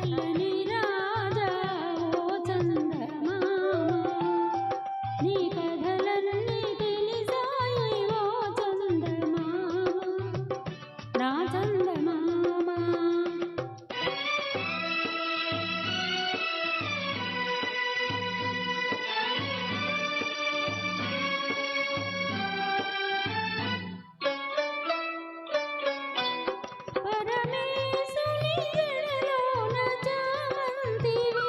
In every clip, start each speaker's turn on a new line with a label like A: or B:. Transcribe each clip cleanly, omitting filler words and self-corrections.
A: చల్లని రాజా ఓ చందమామ నీ కథలన్నీ తెలిసాయి ఓ చందమామ నా చందమామ పరమేశుని జడలోన చామంతివి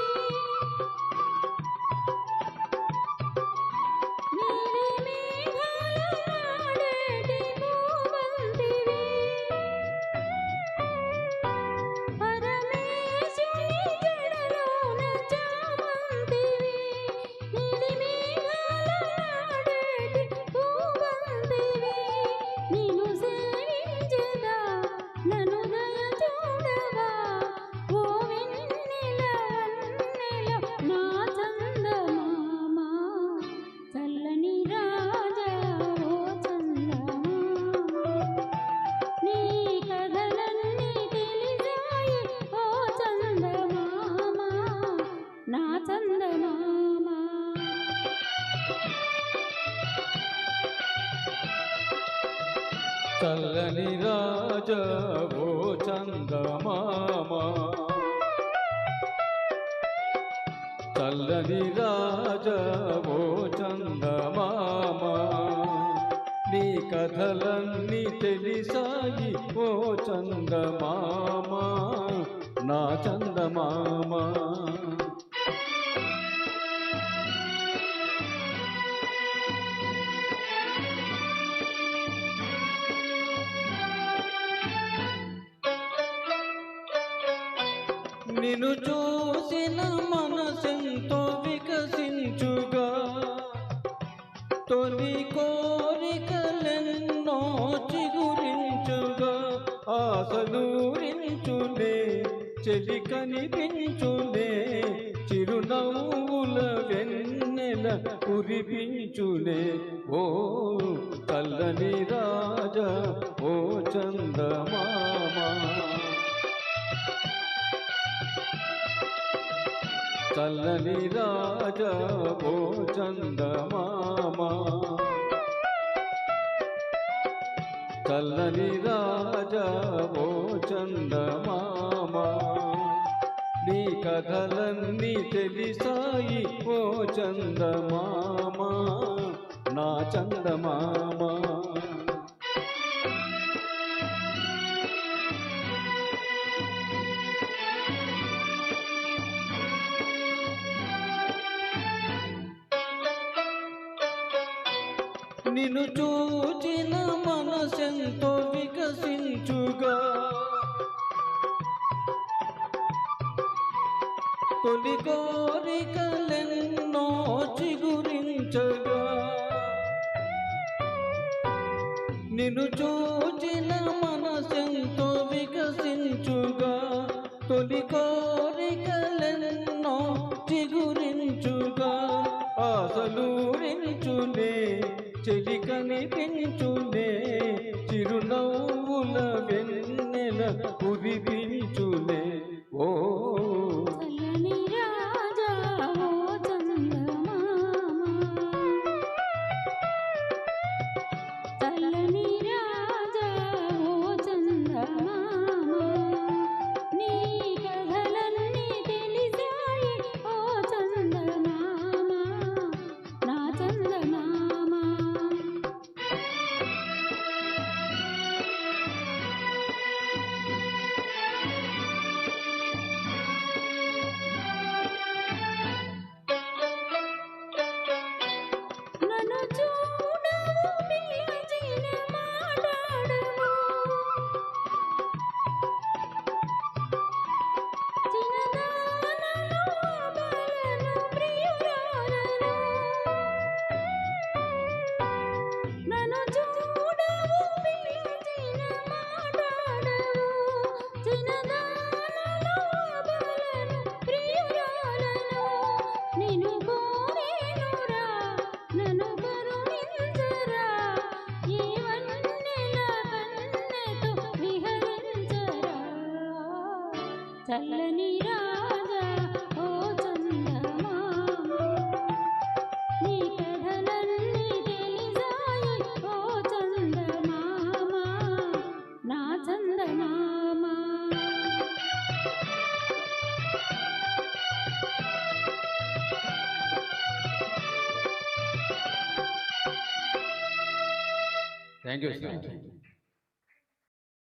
A: నీలి మేఘాల నాడేటి పూవంతివి పరమేశుని జడలోన చామంతివి నీలి మేఘాల నాడేటి పూవంతివి నిన్ను సేవించెదా నన్ను దయ చూడవా ఓ వెన్నెల వన్నెల నా చందమామ చల్లని రాజా ఓ చందమామ నీ కథలన్నీ తెలిసాయి ఓ చందమామ నా చందమామ
B: చల్లని రాజా ఓ చందమామ చల్లని రాజా ఓ చందమామ నీ కథలన్నీ తెలిసాయి ఓ చందమామ నా చందమామ నిన్ను చూసిన మనసెంతో వికసించుగా తొలి కోరికలెన్నో చిగురించుగా ఆశలూరించునే చెలి కనిపించునే చిరునవ్వుల వెన్నెల కురిపించునే ఓ చల్లని రాజా ఓ చందమామ చల్లని రాజా ఓ చందమామ చల్లని రాజా ఓ చందమామ నీ కథలన్నీ తెలిసాయి ఓ చందమామ నా చందమామ నిన్ను చూచిన మనసెంతో వికసించుగా తొలి కోరికలెన్నో చిగురించగా నిన్ను చూచిన మనసెంతో వికసించుగా తొలి కోరికలెన్నో చిగురించుగా ఆశలూరించునే చెలి కనిపించునే చిరునవ్వుల వెన్నెల కురిపించునే ఓ
A: చల్లని రాజా ఓ చందమామ చల్లని రాజా ఓ చందమామ నీ కథలన్నీ తెలిసాయి ఓ చందమామ నా చందమామ రాజా ఓ చందమామ నీ కథలన్నీ తెలిసాయి ఓ చందమామ నా చందమామ
B: థ్యాంక్ యూ సార్.